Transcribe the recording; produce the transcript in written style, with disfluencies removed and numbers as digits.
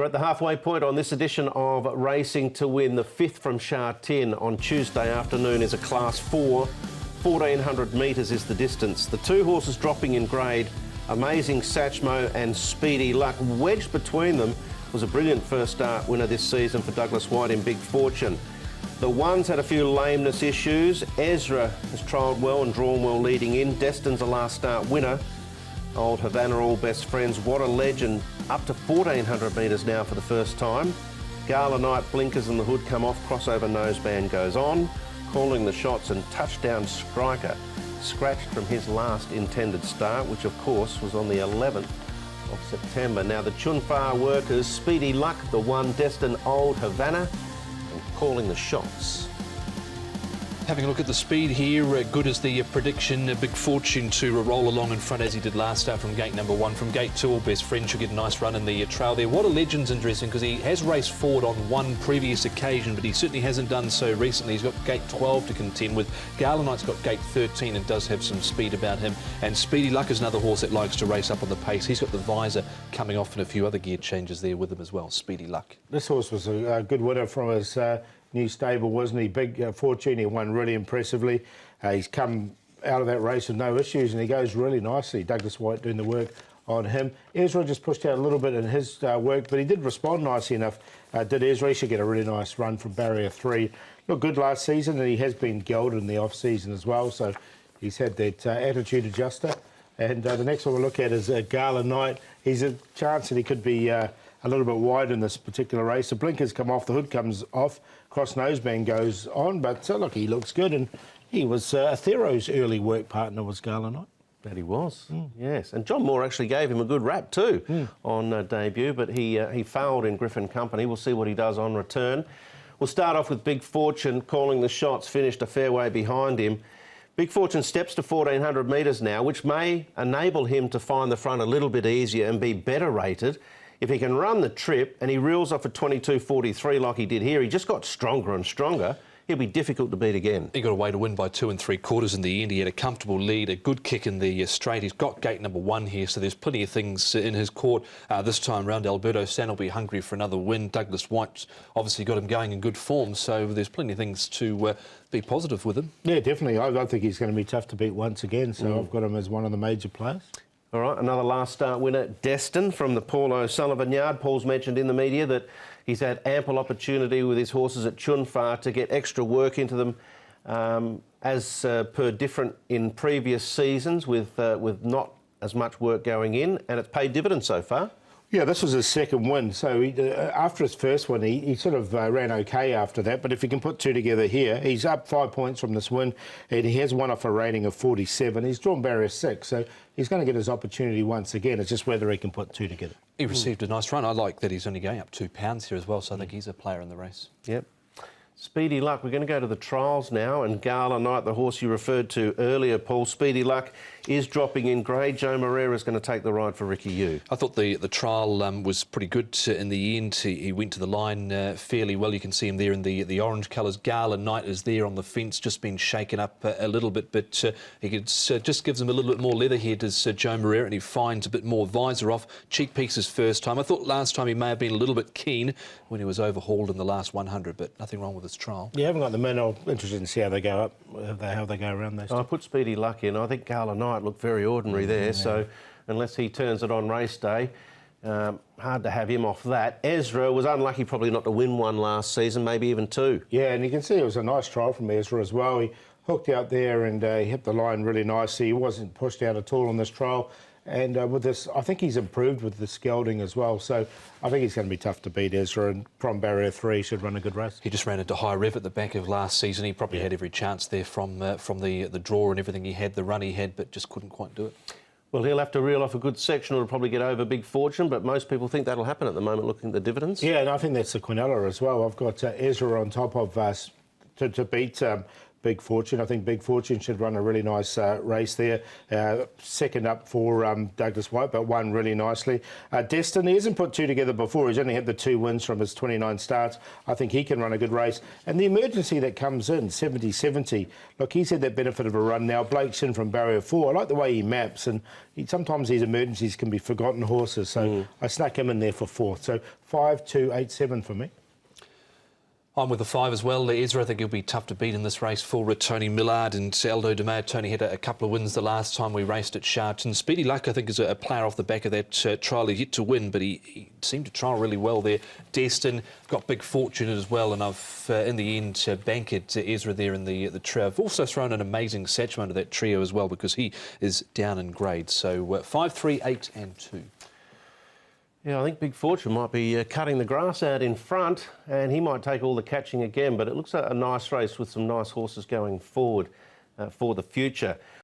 We're at the halfway point on this edition of Racing to Win. The fifth from Sha Tin on Tuesday afternoon is a Class 4. 1,400 metres is the distance. The two horses dropping in grade, Amazing Satchmo and Speedy Luck. Wedged between them was a brilliant first start winner this season for Douglas White in Big Fortune. The one's had a few lameness issues. Ezra has trialled well and drawn well leading in. Destin's a last start winner. Old Havana, all best friends. What a legend. Up to 1,400 metres now for the first time. Gala Night, blinkers and the hood come off. Crossover noseband goes on. Calling the shots, and Touchdown Striker scratched from his last intended start, which of course was on the 11th of September. Now the Chunfa workers, Speedy Luck, the one, Destin, Old Havana, and calling the shots. Having a look at the speed here, good as the prediction. Big Fortune to roll along in front as he did last start from gate number 1. From gate 2, all best friend should get a nice run in the trail there. What a legend's in dressing, because he has raced forward on one previous occasion, but he certainly hasn't done so recently. He's got gate 12 to contend with. Gala Night's got gate 13 and does have some speed about him. And Speedy Luck is another horse that likes to race up on the pace. He's got the visor coming off and a few other gear changes there with him as well. Speedy Luck. This horse was a good winner from his new stable, wasn't he? Big Fortune, he won really impressively. He's come out of that race with no issues and he goes really nicely. Douglas White doing the work on him. Ezra just pushed out a little bit in his work, but he did respond nicely enough. Did Ezra? He should get a really nice run from barrier 3. Looked good last season, and he has been gelded in the off-season as well, so he's had that attitude adjuster. And the next one we'll look at is Gala Night. He's a chance that he could be a little bit wide in this particular race. The blinkers come off, the hood comes off, cross noseband goes on, but look, he looks good, and he was Thero's early work partner was Gala Night. That he was, yes. And John Moore actually gave him a good rap too on debut, but he failed in Griffin Company. We'll see what he does on return. We'll start off with Big Fortune calling the shots, finished a fair way behind him. Big Fortune steps to 1,400 metres now, which may enable him to find the front a little bit easier and be better rated. If he can run the trip and he reels off a 22.43 like he did here, he just got stronger and stronger. He'll be difficult to beat again. He got away to win by 2 3/4 in the end. He had a comfortable lead, a good kick in the straight. He's got gate number 1 here, so there's plenty of things in his court this time round. Alberto San will be hungry for another win. Douglas White's obviously got him going in good form, so there's plenty of things to be positive with him. Yeah, definitely. I think he's going to be tough to beat once again, so I've got him as one of the major players. All right, another last start winner, Destin from the Paul O'Sullivan yard. Paul's mentioned in the media that he's had ample opportunity with his horses at Chunfa to get extra work into them, as per different in previous seasons with not as much work going in, and it's paid dividends so far. Yeah, this was his second win. So after his first one, he sort of ran okay after that. But if he can put 2 together here, he's up 5 points from this win, and he has won off a rating of 47. He's drawn barrier 6, so he's going to get his opportunity once again. It's just whether he can put 2 together. He received a nice run. I like that he's only going up £2 here as well, so I think he's a player in the race. Yep. Speedy Luck, we're going to go to the trials now, and Gala Night, the horse you referred to earlier, Paul. Speedy Luck is dropping in grade. Joe Moreira's going to take the ride for Ricky Yu. I thought the trial was pretty good in the end. He went to the line fairly well. You can see him there in the orange colours. Gala Night is there on the fence, just been shaken up a little bit, but he just gives him a little bit more leather here, does Joe Moreira, and he finds a bit more visor off. Cheek pieces first time. I thought last time he may have been a little bit keen when he was overhauled in the last 100, but nothing wrong with his trial. You haven't got the men. I'm interested to see how they go up, how they go around those. I put Speedy Luck in. I think Gala Night looked very ordinary there, so unless he turns it on race day, hard to have him off that. Ezra was unlucky probably not to win one last season, maybe even 2. Yeah, and you can see it was a nice trial from Ezra as well. He hooked out there and he hit the line really nicely. He wasn't pushed out at all on this trial. And with this, I think he's improved with the gelding as well. So I think he's going to be tough to beat Ezra, and from barrier 3 should run a good race. He just ran into high rev at the back of last season. He probably had every chance there from the draw and everything he had, the run he had, but just couldn't quite do it. Well, he'll have to reel off a good section or probably get over Big Fortune, but most people think that'll happen at the moment, looking at the dividends. Yeah, and I think that's the Quinella as well. I've got Ezra on top of us to beat Big Fortune. I think Big Fortune should run a really nice race there. Second up for Douglas White, but won really nicely. Destin, he hasn't put two together before. He's only had the 2 wins from his 29 starts. I think he can run a good race. And the emergency that comes in, 70-70, look, he's had that benefit of a run now. Blake's in from barrier 4. I like the way he maps, and sometimes these emergencies can be forgotten horses. So I snuck him in there for 4th. So 5, 2, 8, 7 for me. I'm with the 5 as well. Ezra, I think he'll be tough to beat in this race for Tony Millard and Aldo Demare. Tony had a couple of wins the last time we raced at Sha Tin. Speedy Luck, I think, is a player off the back of that trial. He's yet to win, but he seemed to trial really well there. Destin got Big Fortune as well, and I've, in the end, banked Ezra there in the trio. I've also thrown an amazing Satchmo under that trio as well because he is down in grade. So 5, 3, 8 and 2. Yeah, I think Big Fortune might be cutting the grass out in front, and he might take all the catching again, but it looks like a nice race with some nice horses going forward for the future.